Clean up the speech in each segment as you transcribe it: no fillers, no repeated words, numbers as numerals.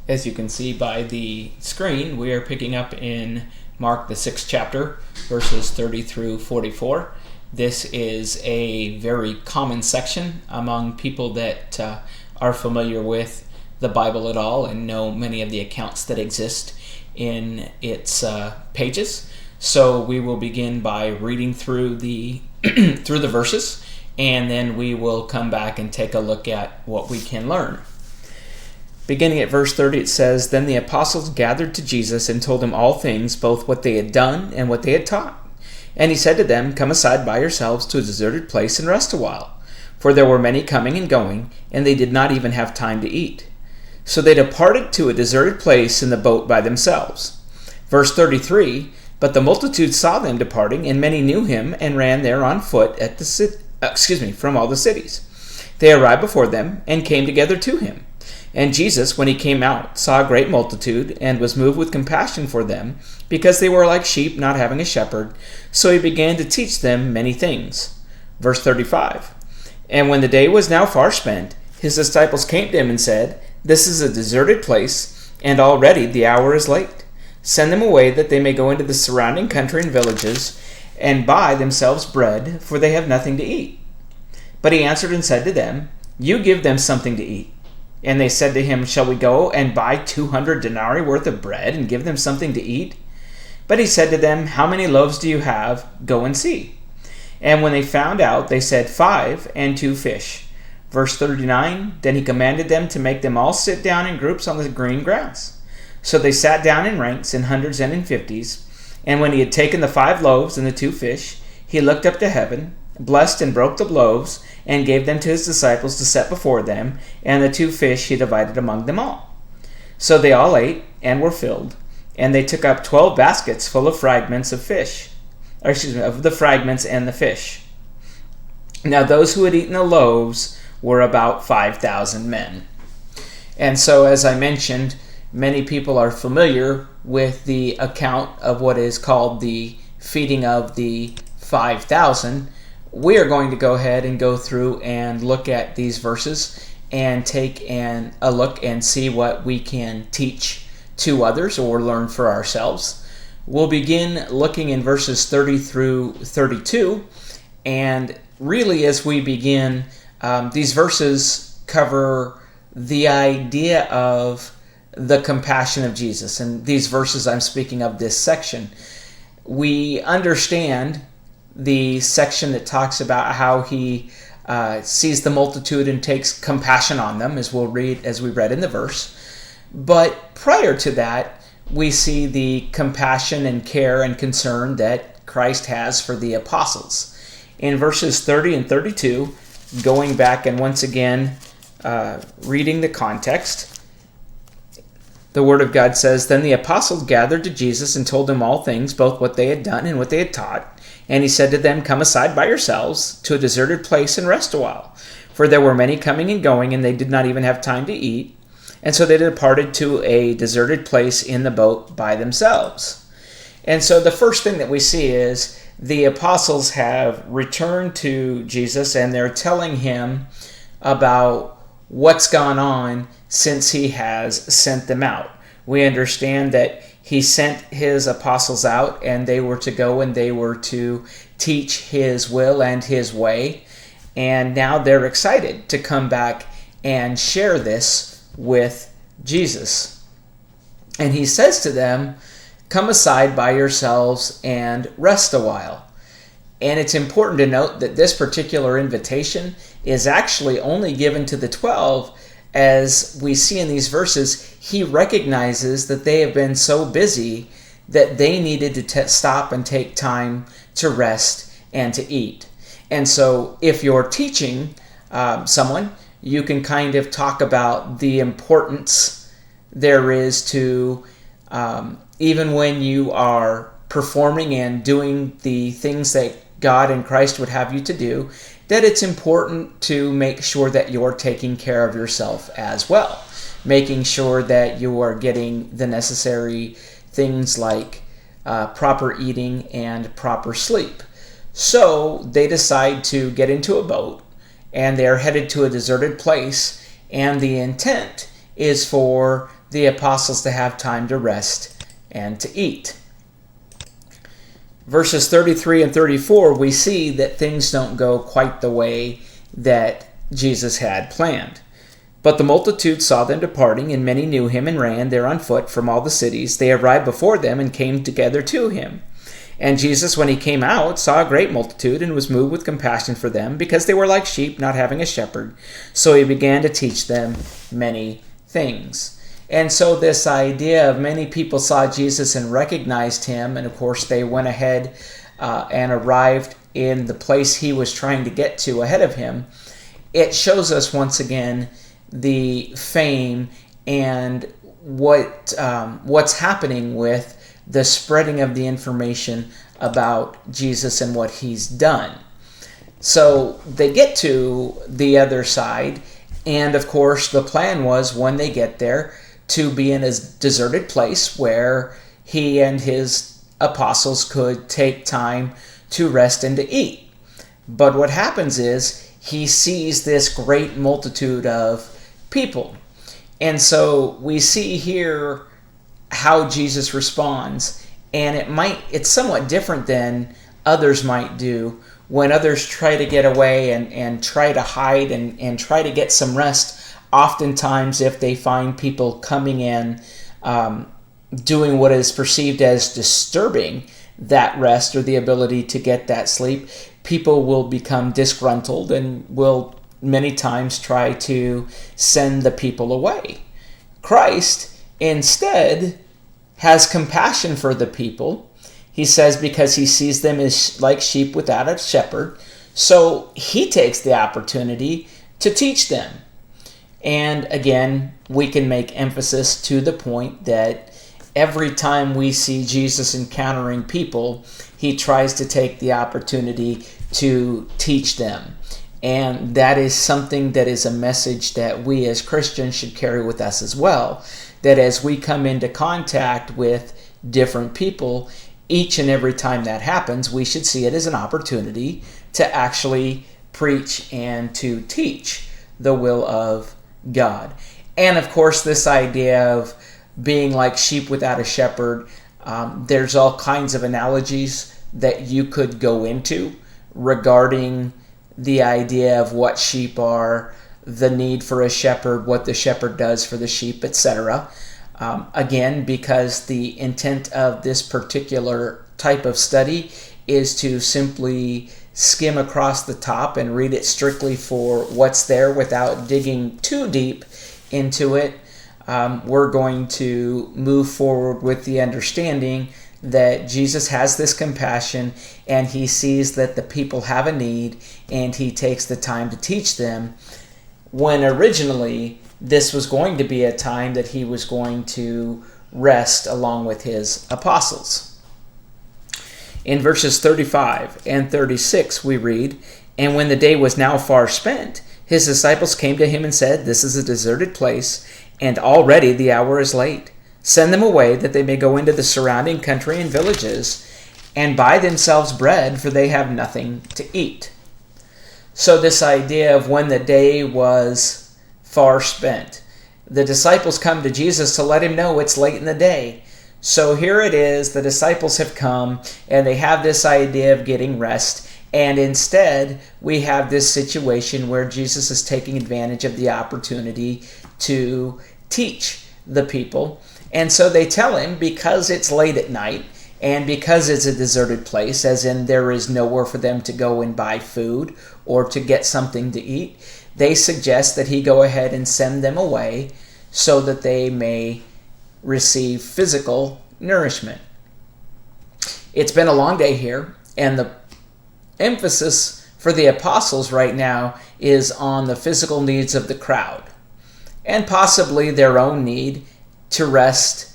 As you can see by the screen, we are picking up in Mark, the 6th chapter, verses 30 through 44. This is a very common section among people that are familiar with the Bible at all and know many of the accounts that exist in its pages. So we will begin by reading through the through the verses, and then we will come back and take a look at what we can learn. Beginning at verse 30, it says, "Then the apostles gathered to Jesus and told him all things, both what they had done and what they had taught. And he said to them, 'Come aside by yourselves to a deserted place and rest a while.' For there were many coming and going, and they did not even have time to eat. So they departed to a deserted place in the boat by themselves." Verse 33, "But the multitude saw them departing, and many knew him, and ran there on foot from all the cities. They arrived before them, and came together to him. And Jesus, when he came out, saw a great multitude, and was moved with compassion for them, because they were like sheep not having a shepherd. So he began to teach them many things." Verse 35, "And when the day was now far spent, his disciples came to him and said, 'This is a deserted place, and already the hour is late. Send them away that they may go into the surrounding country and villages, and buy themselves bread, for they have nothing to eat.' But he answered and said to them, 'You give them something to eat.' And they said to him, 'Shall we go and buy 200 denarii worth of bread and give them something to eat?' But he said to them, 'How many loaves do you have? Go and see.' And when they found out, they said, 5 and 2 fish. Verse 39, "Then he commanded them to make them all sit down in groups on the green grass. So they sat down in ranks, in hundreds and in fifties. And when he had taken the 5 loaves and the 2 fish, he looked up to heaven, blessed and broke the loaves, and gave them to his disciples to set before them, and the 2 fish he divided among them all. So they all ate and were filled, and they took up 12 baskets full of fragments of of the fragments and the fish. Now those who had eaten the loaves were about 5,000 men." And so, as I mentioned, many people are familiar with the account of what is called the feeding of the 5,000. We are going to go ahead and go through and look at these verses and take a look and see what we can teach to others or learn for ourselves. We'll begin looking in verses 30 through 32, and really as we begin, these verses cover the idea of the compassion of Jesus. And these verses I'm speaking of, this section, we understand the section that talks about how he sees the multitude and takes compassion on them, as we read in the verse. But prior to that, we see the compassion and care and concern that Christ has for the apostles. In verses 30 and 32, going back and once again reading the context, the Word of God says, "Then the apostles gathered to Jesus and told him all things, both what they had done and what they had taught. And he said to them, 'Come aside by yourselves to a deserted place and rest a while.' For there were many coming and going, and they did not even have time to eat. And so they departed to a deserted place in the boat by themselves." And so the first thing that we see is the apostles have returned to Jesus, and they're telling him about what's gone on since he has sent them out. We understand that he sent his apostles out, and they were to go and they were to teach his will and his way. And now they're excited to come back and share this with Jesus. And he says to them, "Come aside by yourselves and rest a while." And it's important to note that this particular invitation is actually only given to the 12. As we see in these verses, he recognizes that they have been so busy that they needed to stop and take time to rest and to eat. And so if you're teaching someone, you can kind of talk about the importance there is to, even when you are performing and doing the things that God and Christ would have you to do, that it's important to make sure that you're taking care of yourself as well. Making sure that you are getting the necessary things like proper eating and proper sleep. So they decide to get into a boat, and they're headed to a deserted place, and the intent is for the apostles to have time to rest and to eat. Verses 33 and 34, we see that things don't go quite the way that Jesus had planned. But the multitude saw them departing, and many knew him and ran there on foot from all the cities. They arrived before them and came together to him. And Jesus, when he came out, saw a great multitude and was moved with compassion for them, because they were like sheep not having a shepherd. So he began to teach them many things. And so this idea of many people saw Jesus and recognized him, and of course they went ahead and arrived in the place he was trying to get to ahead of him, it shows us once again the fame and what's happening with the spreading of the information about Jesus and what he's done. So they get to the other side, and of course the plan was, when they get there, to be in a deserted place where he and his apostles could take time to rest and to eat. But what happens is he sees this great multitude of people. And so we see here how Jesus responds, and it's somewhat different than others might do when others try to get away and try to hide and try to get some rest. Oftentimes, if they find people coming in doing what is perceived as disturbing that rest or the ability to get that sleep, people will become disgruntled and will many times try to send the people away. Christ, instead, has compassion for the people. He says because he sees them as like sheep without a shepherd, so he takes the opportunity to teach them. And again, we can make emphasis to the point that every time we see Jesus encountering people, he tries to take the opportunity to teach them. And that is something that is a message that we as Christians should carry with us as well. That as we come into contact with different people, each and every time that happens, we should see it as an opportunity to actually preach and to teach the will of God. And of course, this idea of being like sheep without a shepherd, there's all kinds of analogies that you could go into regarding the idea of what sheep are, the need for a shepherd, what the shepherd does for the sheep, etc. Again, because the intent of this particular type of study is to simply skim across the top and read it strictly for what's there without digging too deep into it, we're going to move forward with the understanding that Jesus has this compassion and he sees that the people have a need and he takes the time to teach them, when originally this was going to be a time that he was going to rest along with his apostles. In verses 35 and 36 we read, "And when the day was now far spent, his disciples came to him and said, 'This is a deserted place, and already the hour is late. Send them away that they may go into the surrounding country and villages and buy themselves bread, for they have nothing to eat.'" So this idea of when the day was far spent, the disciples come to Jesus to let him know it's late in the day. So here it is, the disciples have come and they have this idea of getting rest, and instead we have this situation where Jesus is taking advantage of the opportunity to teach the people. And so they tell him, because it's late at night and because it's a deserted place, as in there is nowhere for them to go and buy food or to get something to eat, they suggest that he go ahead and send them away so that they may receive physical nourishment. It's been a long day here, and the emphasis for the apostles right now is on the physical needs of the crowd and possibly their own need to rest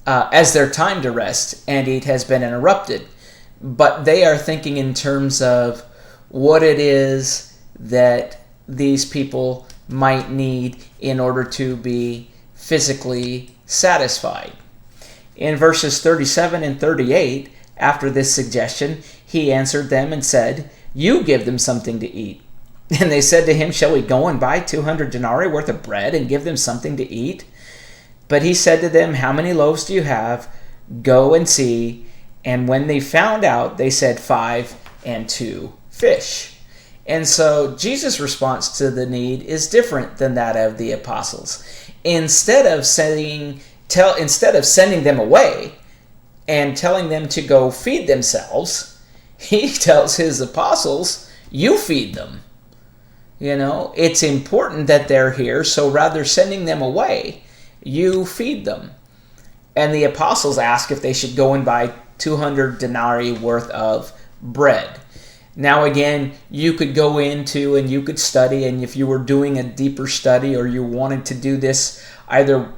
as their time to rest and eat has been interrupted. But they are thinking in terms of what it is that these people might need in order to be physically satisfied. In verses 37 and 38, after this suggestion, he answered them and said, "You give them something to eat." And they said to him, "Shall we go and buy 200 denarii worth of bread and give them something to eat?" But he said to them, "How many loaves do you have? Go and see." And when they found out, they said, 5 and 2 fish. And so Jesus' response to the need is different than that of the apostles. Instead of sending them away and telling them to go feed themselves, he tells his apostles, "You feed them." It's important that they're here, so rather sending them away, you feed them. And the apostles ask if they should go and buy 200 denarii worth of bread. Now again, you could go into and you could study, and if you were doing a deeper study or you wanted to do this either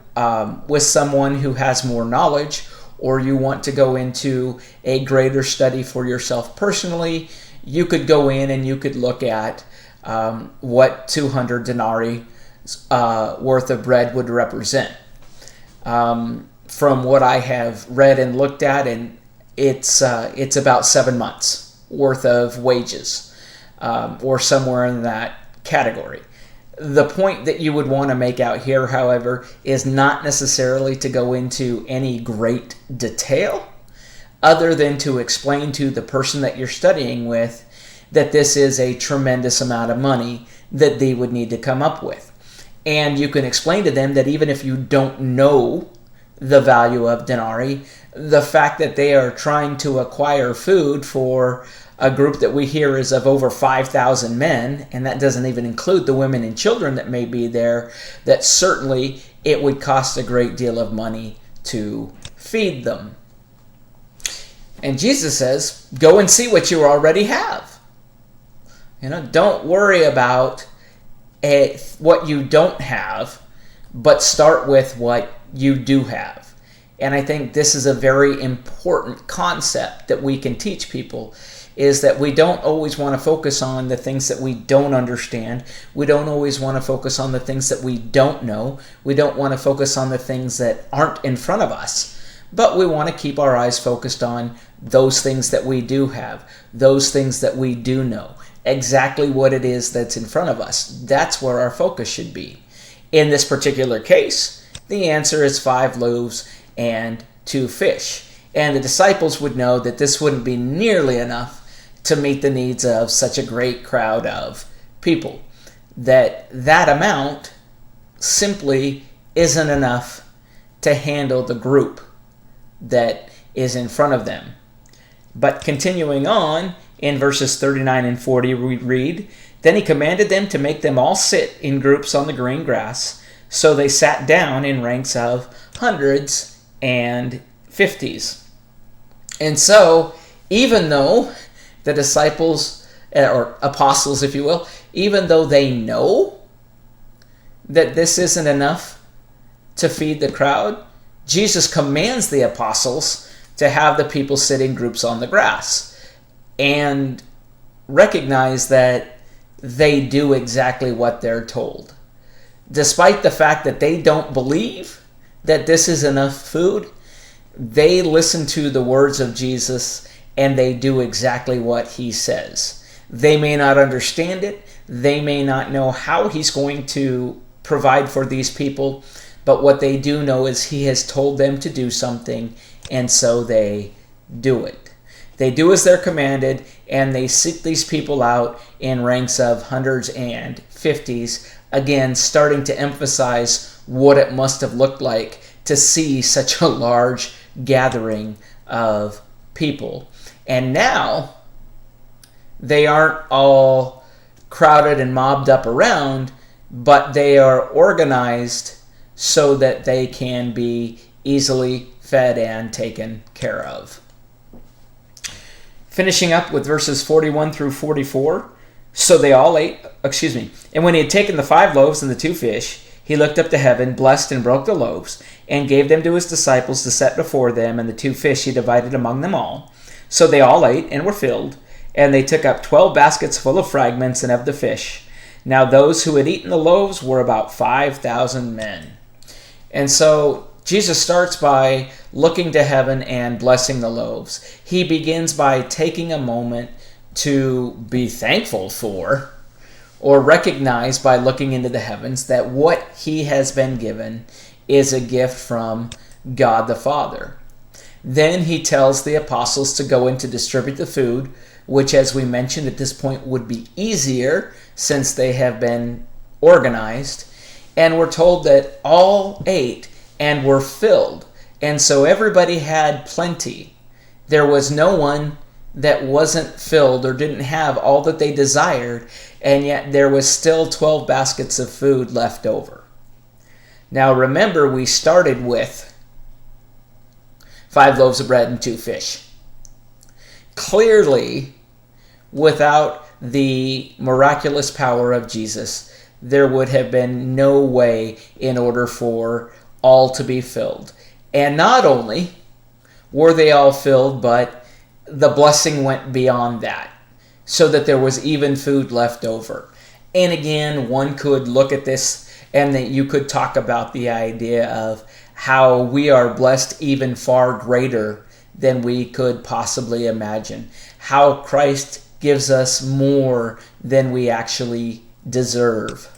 with someone who has more knowledge, or you want to go into a greater study for yourself personally, you could go in and you could look at what 200 denarii worth of bread would represent. From what I have read and looked at, and it's about 7 months worth of wages, or somewhere in that category. The point that you would want to make out here, however, is not necessarily to go into any great detail, other than to explain to the person that you're studying with that this is a tremendous amount of money that they would need to come up with. And you can explain to them that even if you don't know the value of denarii, the fact that they are trying to acquire food for a group that we hear is of over 5,000 men, and that doesn't even include the women and children that may be there, that certainly it would cost a great deal of money to feed them. And Jesus says, go and see what you already have. Don't worry about what you don't have, but start with what you do have. And I think this is a very important concept that we can teach people, is that we don't always want to focus on the things that we don't understand. We don't always want to focus on the things that we don't know. We don't want to focus on the things that aren't in front of us. But we want to keep our eyes focused on those things that we do have, those things that we do know, exactly what it is that's in front of us. That's where our focus should be. In this particular case, the answer is 5 loaves and 2 fish. And the disciples would know that this wouldn't be nearly enough to meet the needs of such a great crowd of people. That amount simply isn't enough to handle the group that is in front of them. But continuing on, in verses 39 and 40, we read, "Then he commanded them to make them all sit in groups on the green grass. So they sat down in ranks of hundreds and 50s. And so, even though the disciples, or apostles, if you will, even though they know that this isn't enough to feed the crowd, Jesus commands the apostles to have the people sit in groups on the grass and recognize that they do exactly what they're told. Despite the fact that they don't believe that this is enough food, they listen to the words of Jesus and they do exactly what he says. They may not understand it. They may not know how he's going to provide for these people, but what they do know is he has told them to do something, and so they do it. They do as they're commanded, and they sit these people out in ranks of hundreds and 50s, again starting to emphasize what it must have looked like to see such a large gathering of people. And now they aren't all crowded and mobbed up around, but they are organized so that they can be easily fed and taken care of. Finishing up with verses 41 through 44. So they all ate, and when he had taken the 5 loaves and the 2 fish, he looked up to heaven, blessed and broke the loaves, and gave them to his disciples to set before them, and the 2 fish he divided among them all. So they all ate and were filled, and they took up 12 baskets full of fragments and of the fish. Now those who had eaten the loaves were about 5,000 men. And so Jesus starts by looking to heaven and blessing the loaves. He begins by taking a moment to be thankful for, or recognize by looking into the heavens, that what he has been given is a gift from God the Father. Then he tells the apostles to go in to distribute the food, which, as we mentioned at this point, would be easier since they have been organized. And we're told that all ate and were filled. And so everybody had plenty. There was no one that wasn't filled or didn't have all that they desired, and yet there was still 12 baskets of food left over. Now remember, we started with 5 loaves of bread and 2 fish. Clearly, without the miraculous power of Jesus, there would have been no way in order for all to be filled. And not only were they all filled, but the blessing went beyond that, so that there was even food left over. And again, one could look at this and that you could talk about the idea of how we are blessed even far greater than we could possibly imagine. How Christ gives us more than we actually deserve.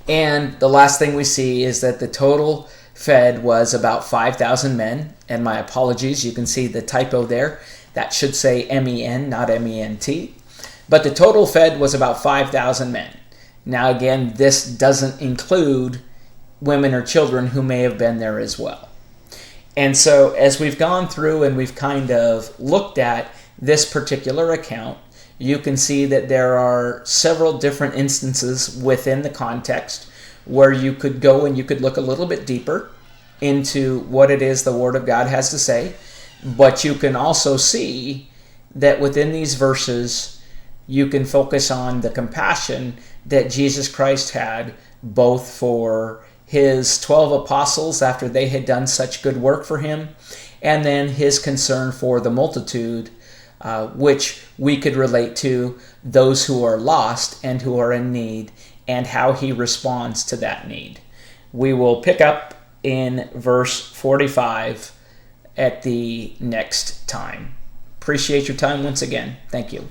And the last thing we see is that the total fed was about 5,000 men. And my apologies, you can see the typo there. That should say MEN, not MENT. But the total fed was about 5,000 men. Now again, this doesn't include women or children who may have been there as well. And so as we've gone through and we've kind of looked at this particular account, you can see that there are several different instances within the context where you could go and you could look a little bit deeper into what it is the Word of God has to say. But you can also see that within these verses, you can focus on the compassion that Jesus Christ had both for his 12 apostles after they had done such good work for him, and then his concern for the multitude, which we could relate to those who are lost and who are in need, and how he responds to that need. We will pick up in verse 45 at the next time. Appreciate your time once again. Thank you.